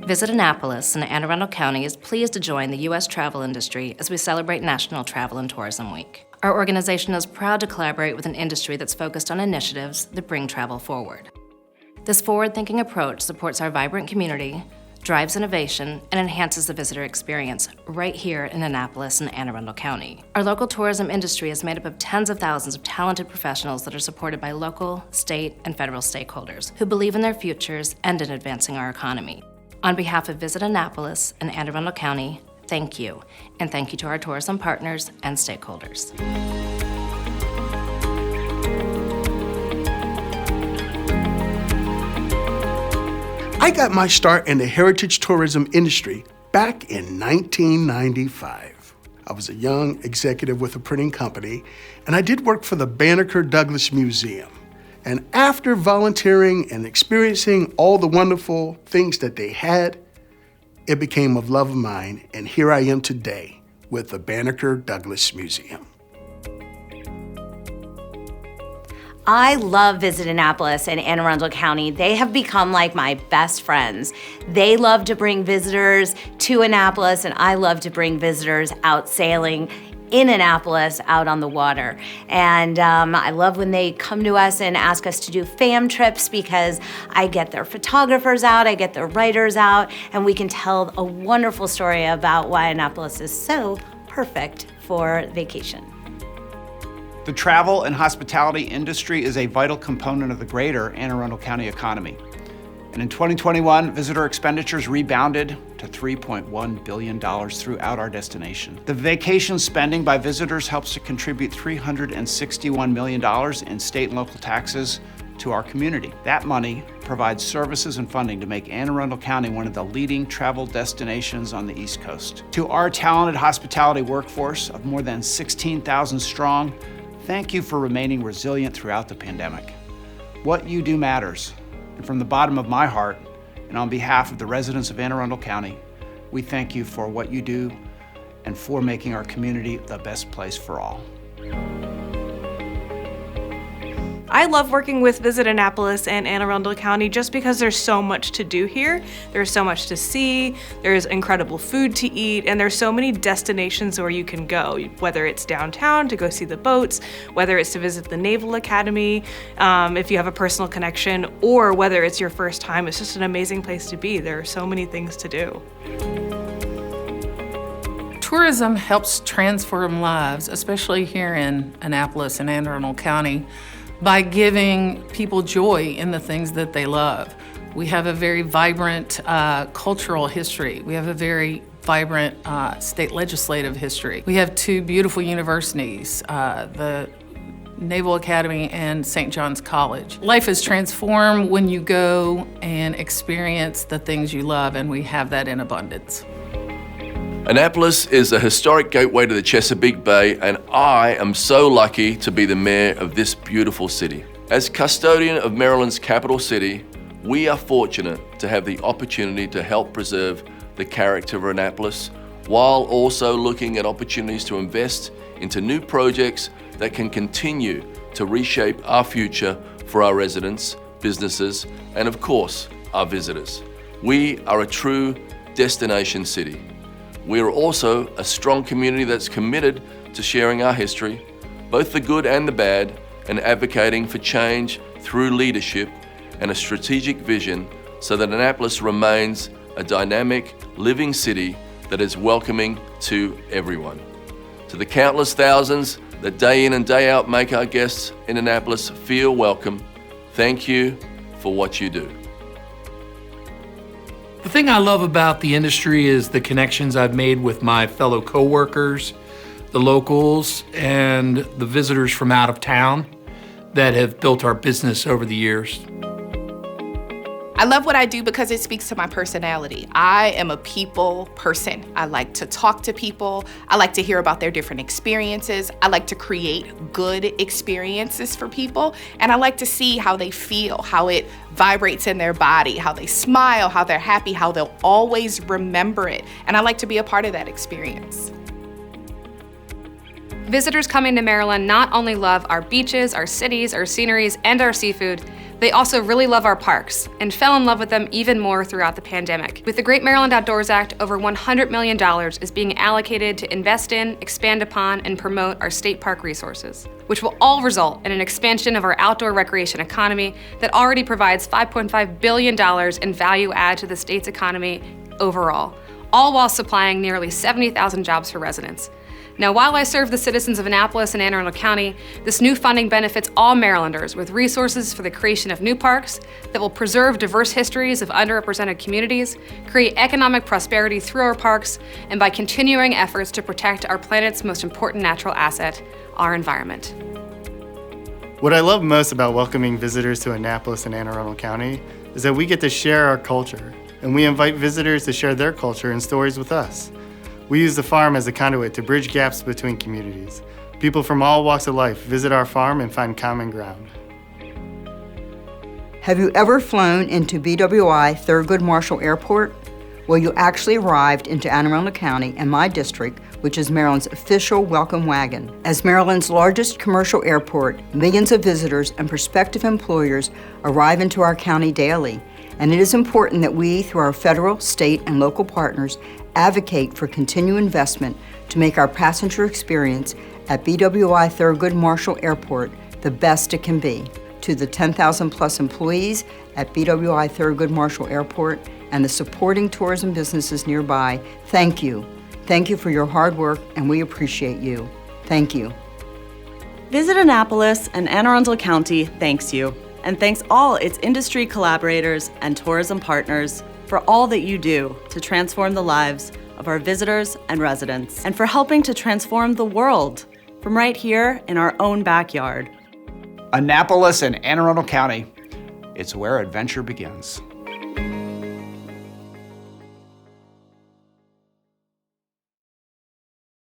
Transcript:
Visit Annapolis in Anne Arundel County is pleased to join the U.S. travel industry as we celebrate National Travel and Tourism Week. Our organization is proud to collaborate with an industry that's focused on initiatives that bring travel forward. This forward-thinking approach supports our vibrant community, drives innovation, and enhances the visitor experience right here in Annapolis and Anne Arundel County. Our local tourism industry is made up of tens of thousands of talented professionals that are supported by local, state, and federal stakeholders who believe in their futures and in advancing our economy. On behalf of Visit Annapolis and Anne Arundel County, thank you, and thank you to our tourism partners and stakeholders. I got my start in the heritage tourism industry back in 1995. I was a young executive with a printing company, and I did work for the Banneker Douglas Museum. And after volunteering and experiencing all the wonderful things that they had, it became a love of mine, and here I am today with the Banneker Douglas Museum. I love Visit Annapolis and Anne Arundel County. They have become like my best friends. They love to bring visitors to Annapolis, and I love to bring visitors out sailing in Annapolis out on the water. And I love when they come to us and ask us to do fam trips because I get their photographers out, I get their writers out, and we can tell a wonderful story about why Annapolis is so perfect for vacation. The travel and hospitality industry is a vital component of the greater Anne Arundel County economy. And in 2021, visitor expenditures rebounded to $3.1 billion throughout our destination. The vacation spending by visitors helps to contribute $361 million in state and local taxes to our community. That money provides services and funding to make Anne Arundel County one of the leading travel destinations on the East Coast. To our talented hospitality workforce of more than 16,000 strong, thank you for remaining resilient throughout the pandemic. What you do matters. And from the bottom of my heart, and on behalf of the residents of Anne Arundel County, we thank you for what you do and for making our community the best place for all. I love working with Visit Annapolis and Anne Arundel County just because there's so much to do here. There's so much to see, there's incredible food to eat, and there's so many destinations where you can go, whether it's downtown to go see the boats, whether it's to visit the Naval Academy, if you have a personal connection, or whether it's your first time. It's just an amazing place to be. There are so many things to do. Tourism helps transform lives, especially here in Annapolis and Anne Arundel County, by giving people joy in the things that they love. We have a very vibrant cultural history. We have a very vibrant state legislative history. We have two beautiful universities, the Naval Academy and St. John's College. Life is transformed when you go and experience the things you love, and we have that in abundance. Annapolis is a historic gateway to the Chesapeake Bay, and I am so lucky to be the mayor of this beautiful city. As custodian of Maryland's capital city, we are fortunate to have the opportunity to help preserve the character of Annapolis, while also looking at opportunities to invest into new projects that can continue to reshape our future for our residents, businesses, and of course, our visitors. We are a true destination city. We are also a strong community that's committed to sharing our history, both the good and the bad, and advocating for change through leadership and a strategic vision so that Annapolis remains a dynamic, living city that is welcoming to everyone. To the countless thousands that day in and day out make our guests in Annapolis feel welcome, thank you for what you do. The thing I love about the industry is the connections I've made with my fellow coworkers, the locals, and the visitors from out of town that have built our business over the years. I love what I do because it speaks to my personality. I am a people person. I like to talk to people. I like to hear about their different experiences. I like to create good experiences for people. And I like to see how they feel, how it vibrates in their body, how they smile, how they're happy, how they'll always remember it. And I like to be a part of that experience. Visitors coming to Maryland not only love our beaches, our cities, our sceneries, and our seafood, they also really love our parks and fell in love with them even more throughout the pandemic. With the Great Maryland Outdoors Act, over $100 million is being allocated to invest in, expand upon, and promote our state park resources, which will all result in an expansion of our outdoor recreation economy that already provides $5.5 billion in value add to the state's economy overall, all while supplying nearly 70,000 jobs for residents. Now, while I serve the citizens of Annapolis and Anne Arundel County, this new funding benefits all Marylanders with resources for the creation of new parks that will preserve diverse histories of underrepresented communities, create economic prosperity through our parks, and by continuing efforts to protect our planet's most important natural asset, our environment. What I love most about welcoming visitors to Annapolis and Anne Arundel County is that we get to share our culture, and we invite visitors to share their culture and stories with us. We use the farm as a conduit to bridge gaps between communities. People from all walks of life visit our farm and find common ground. Have you ever flown into BWI Thurgood Marshall Airport? Well, you actually arrived into Anne Arundel County and my district, which is Maryland's official welcome wagon. As Maryland's largest commercial airport, millions of visitors and prospective employers arrive into our county daily. And it is important that we, through our federal, state, and local partners, advocate for continued investment to make our passenger experience at BWI Thurgood Marshall Airport the best it can be. To the 10,000 plus employees at BWI Thurgood Marshall Airport and the supporting tourism businesses nearby, thank you. Thank you for your hard work, and we appreciate you. Thank you. Visit Annapolis and Anne Arundel County thanks you, and thanks all its industry collaborators and tourism partners for all that you do to transform the lives of our visitors and residents, and for helping to transform the world from right here in our own backyard. Annapolis and Anne Arundel County, it's where adventure begins.